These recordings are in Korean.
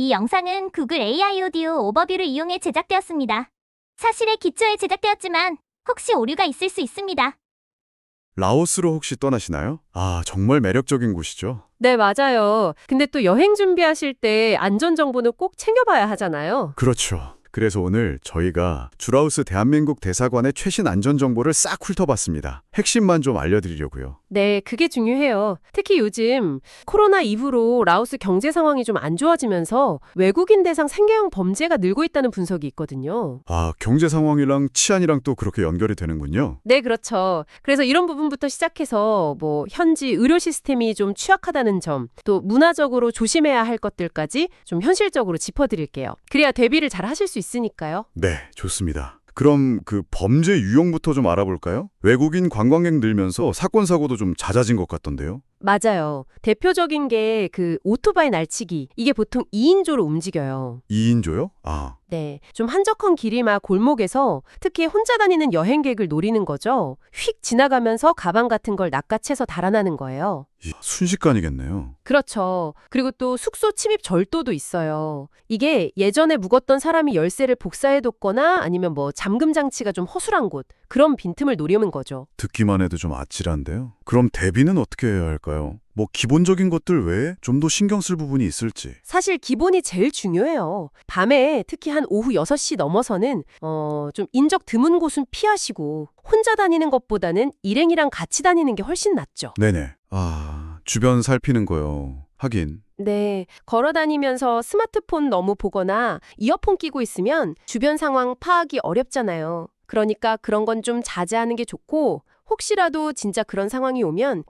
이 영상은 구글 AI 오디오 오버뷰를 이용해 제작되었습니다. 사실에 기초해 제작되었지만 혹시 오류가 있을 수 있습니다. 라오스로 혹시 떠나시나요? 아, 정말 매력적인 곳이죠. 네, 맞아요. 근데 또 여행 준비하실 때 안전 정보는 꼭 챙겨봐야 하잖아요. 그렇죠. 그래서 오늘 저희가 주라우스 대한민국 대사관의 최신 안전정보를 싹 훑어봤습니다. 핵심만 좀 알려드리려고요. 네, 그게 중요해요. 특히 요즘 코로나 이후로 라오스 경제 상황이 좀 안 좋아지면서 외국인 대상 생계형 범죄가 늘고 있다는 분석이 있거든요. 아, 경제 상황이랑 치안이랑 또 그렇게 연결이 되는군요. 네, 그렇죠. 그래서 이런 부분부터 시작해서 현지 의료 시스템이 좀 취약하다는 점, 또 문화적으로 조심해야 할 것들까지 좀 현실적으로 짚어드릴게요. 그래야 대비를 잘 하실 수 있으니까요. 네, 좋습니다. 그럼 그 범죄 유형부터 좀 알아볼까요? 외국인 관광객 늘면서 사건 사고도 좀 잦아진 것 같던데요. 맞아요. 대표적인 게 그 오토바이 날치기. 이게 보통 2인조로 움직여요. 2인조요? 아, 네. 좀 한적한 길이나 골목에서 특히 혼자 다니는 여행객을 노리는 거죠. 휙 지나가면서 가방 같은 걸 낚아채서 달아나는 거예요. 순식간이겠네요. 그렇죠. 그리고 또 숙소 침입 절도도 있어요. 이게 예전에 묵었던 사람이 열쇠를 복사해뒀거나 아니면 잠금 장치가 좀 허술한 곳, 그런 빈틈을 노리는 거죠. 듣기만 해도 좀 아찔한데요. 그럼 대비는 어떻게 해야 할까요? 기본적인 것들 외에 좀 더 신경 쓸 부분이 있을지. 사실 기본이 제일 중요해요. 밤에 특히 한 오후 6시 넘어서는 좀 인적 드문 곳은 피하시고 혼자 다니는 것보다는 일행이랑 같이 다니는 게 훨씬 낫죠. 네네. 아, 주변 살피는 거요. 하긴. 네, 걸어 다니면서 스마트폰 너무 보거나 이어폰 끼고 있으면 주변 상황 파악이 어렵잖아요. 그러니까 그런 건 좀 자제하는 게 좋고 혹시라도 진짜 그런 상황이 오면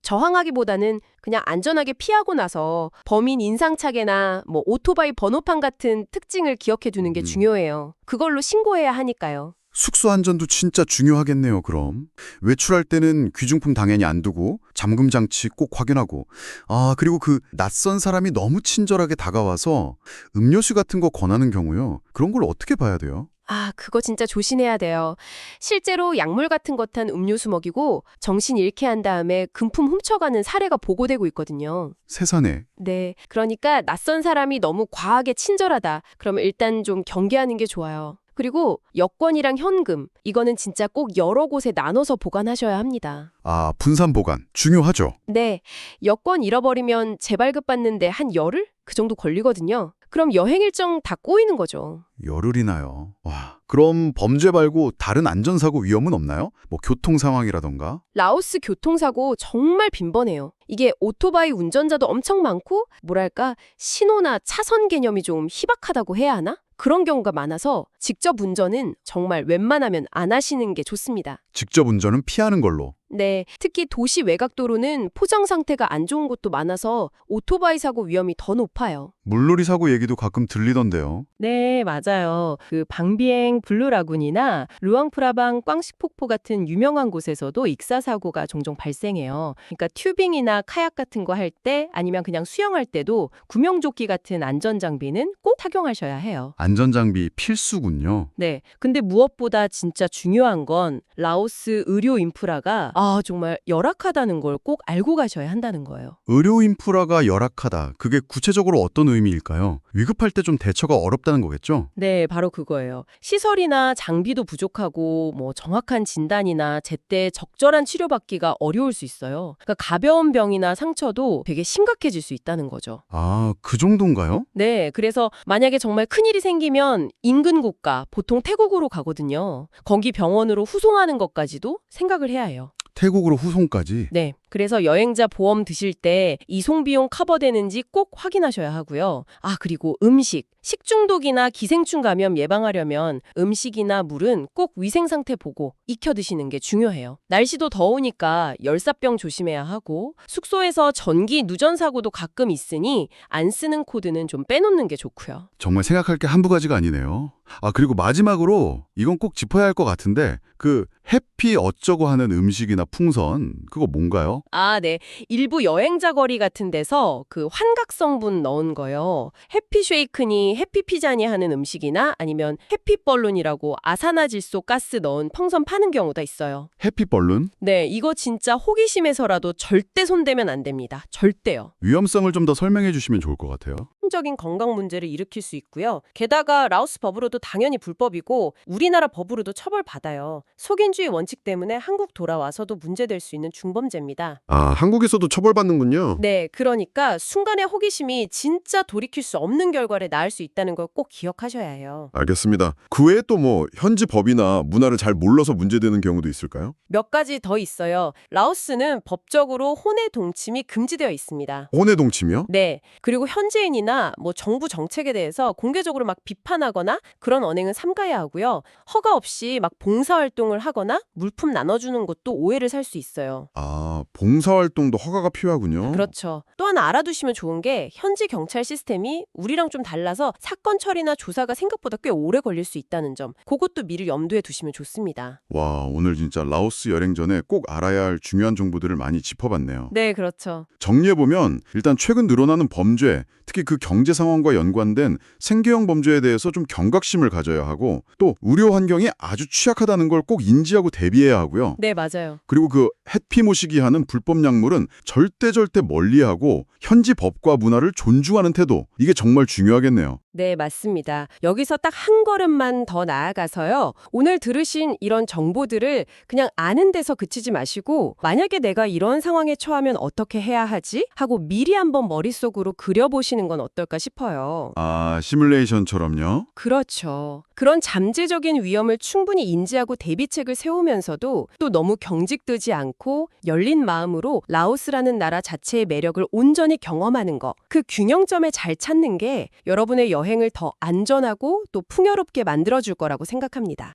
저항하기보다는 그냥 안전하게 피하고 나서 범인 인상착의나 오토바이 번호판 같은 특징을 기억해 두는 게 중요해요. 그걸로 신고해야 하니까요. 숙소 안전도 진짜 중요하겠네요, 그럼. 외출할 때는 귀중품 당연히 안 두고 잠금 장치 꼭 확인하고. 아, 그리고 그 낯선 사람이 너무 친절하게 다가와서 음료수 같은 거 권하는 경우요. 그런 걸 어떻게 봐야 돼요? 아, 그거 진짜 조심해야 돼요. 실제로 약물 같은 거 탄 음료수 먹이고 정신 잃게 한 다음에 금품 훔쳐가는 사례가 보고되고 있거든요. 세상에. 네, 그러니까 낯선 사람이 너무 과하게 친절하다. 그러면 일단 좀 경계하는 게 좋아요. 그리고 여권이랑 현금, 이거는 진짜 꼭 여러 곳에 나눠서 보관하셔야 합니다. 아, 분산 보관. 중요하죠. 네, 여권 잃어버리면 재발급 받는데 한 열흘? 그 정도 걸리거든요. 그럼 여행 일정 다 꼬이는 거죠. 열흘이나요. 와, 그럼 범죄 말고 다른 안전사고 위험은 없나요? 교통 상황이라던가? 라오스 교통사고 정말 빈번해요. 이게 오토바이 운전자도 엄청 많고 신호나 차선 개념이 좀 희박하다고 해야 하나? 그런 경우가 많아서 직접 운전은 정말 웬만하면 안 하시는 게 좋습니다. 직접 운전은 피하는 걸로. 네, 특히 도시 외곽도로는 포장 상태가 안 좋은 곳도 많아서 오토바이 사고 위험이 더 높아요. 물놀이 사고 얘기도 가끔 들리던데요. 네, 맞아요. 그 방비엥 블루라군이나 루앙프라방 꽝식폭포 같은 유명한 곳에서도 익사 사고가 종종 발생해요. 그러니까 튜빙이나 카약 같은 거 할 때 아니면 그냥 수영할 때도 구명조끼 같은 안전 장비는 꼭 착용하셔야 해요. 안전장비 필수군요. 네. 근데 무엇보다 진짜 중요한 건 라오스 의료 인프라가 정말 열악하다는 걸 꼭 알고 가셔야 한다는 거예요. 의료 인프라가 열악하다. 그게 구체적으로 어떤 의미일까요? 위급할 때 좀 대처가 어렵다는 거겠죠? 네, 바로 그거예요. 시설이나 장비도 부족하고 정확한 진단이나 제때 적절한 치료받기가 어려울 수 있어요. 그러니까 가벼운 병이나 상처도 되게 심각해질 수 있다는 거죠. 아, 그 정도인가요? 네, 그래서 만약에 정말 큰일이 생기면 인근 국가, 보통 태국으로 가거든요. 거기 병원으로 후송하는 것까지도 생각을 해야 해요. 태국으로 후송까지? 네. 그래서 여행자 보험 드실 때 이송 비용 커버되는지 꼭 확인하셔야 하고요. 그리고 음식, 식중독이나 기생충 감염 예방하려면 음식이나 물은 꼭 위생 상태 보고 익혀 드시는 게 중요해요. 날씨도 더우니까 열사병 조심해야 하고 숙소에서 전기 누전 사고도 가끔 있으니 안 쓰는 코드는 좀 빼놓는 게 좋고요. 정말 생각할 게 한두 가지가 아니네요. 아, 그리고 마지막으로 이건 꼭 짚어야 할 것 같은데 그 해피 어쩌고 하는 음식이나 풍선 그거 뭔가요? 아, 네. 일부 여행자 거리 같은 데서 그 환각 성분 넣은 거요. 해피쉐이크니 해피피자니 하는 음식이나 아니면 해피벌룬이라고 아산화질소 가스 넣은 펑선 파는 경우가 있어요. 해피벌룬? 네, 이거 진짜 호기심에서라도 절대 손대면 안 됩니다. 절대요. 위험성을 좀 더 설명해 주시면 좋을 것 같아요. 적인 건강 문제를 일으킬 수 있고요. 게다가 라오스 법으로도 당연히 불법이고 우리나라 법으로도 처벌받아요. 속인주의 원칙 때문에 한국 돌아와서도 문제될 수 있는 중범죄입니다. 아, 한국에서도 처벌받는군요. 네, 그러니까 순간의 호기심이 진짜 돌이킬 수 없는 결과를 낳을 수 있다는 걸 꼭 기억하셔야 해요. 알겠습니다. 그 외에 또 뭐 현지 법이나 문화를 잘 몰라서 문제되는 경우도 있을까요? 몇 가지 더 있어요. 라오스는 법적으로 혼외 동침이 금지되어 있습니다. 혼외 동침이요? 네. 그리고 현지인이나 뭐 정부 정책에 대해서 공개적으로 막 비판하거나 그런 언행은 삼가야 하고요. 허가 없이 막 봉사활동을 하거나 물품 나눠주는 것도 오해를 살 수 있어요. 아, 봉사활동도 허가가 필요하군요. 그렇죠. 또 하나 알아두시면 좋은 게 현지 경찰 시스템이 우리랑 좀 달라서 사건 처리나 조사가 생각보다 꽤 오래 걸릴 수 있다는 점, 그것도 미리 염두에 두시면 좋습니다. 와, 오늘 진짜 라오스 여행 전에 꼭 알아야 할 중요한 정보들을 많이 짚어봤네요. 네, 그렇죠. 정리해보면 일단 최근 늘어나는 범죄, 특히 그 경제 상황과 연관된 생계형 범죄에 대해서 좀 경각심을 가져야 하고 또 의료 환경이 아주 취약하다는 걸 꼭 인지하고 대비해야 하고요. 네, 맞아요. 그리고 그 햇피 모시기 하는 불법 약물은 절대 멀리하고 현지 법과 문화를 존중하는 태도, 이게 정말 중요하겠네요. 네, 맞습니다. 여기서 딱 한 걸음만 더 나아가서요. 오늘 들으신 이런 정보들을 그냥 아는 데서 그치지 마시고 만약에 내가 이런 상황에 처하면 어떻게 해야 하지? 하고 미리 한번 머릿속으로 그려보시는 건 어떨까 싶어요. 아, 시뮬레이션처럼요? 그렇죠. 그런 잠재적인 위험을 충분히 인지하고 대비책을 세우면서도 또 너무 경직되지 않고 열린 마음으로 라오스라는 나라 자체의 매력을 온전히 경험하는 거. 그 균형점에 잘 찾는 게 여러분의 여행을 더 안전하고 또 풍요롭게 만들어줄 거라고 생각합니다.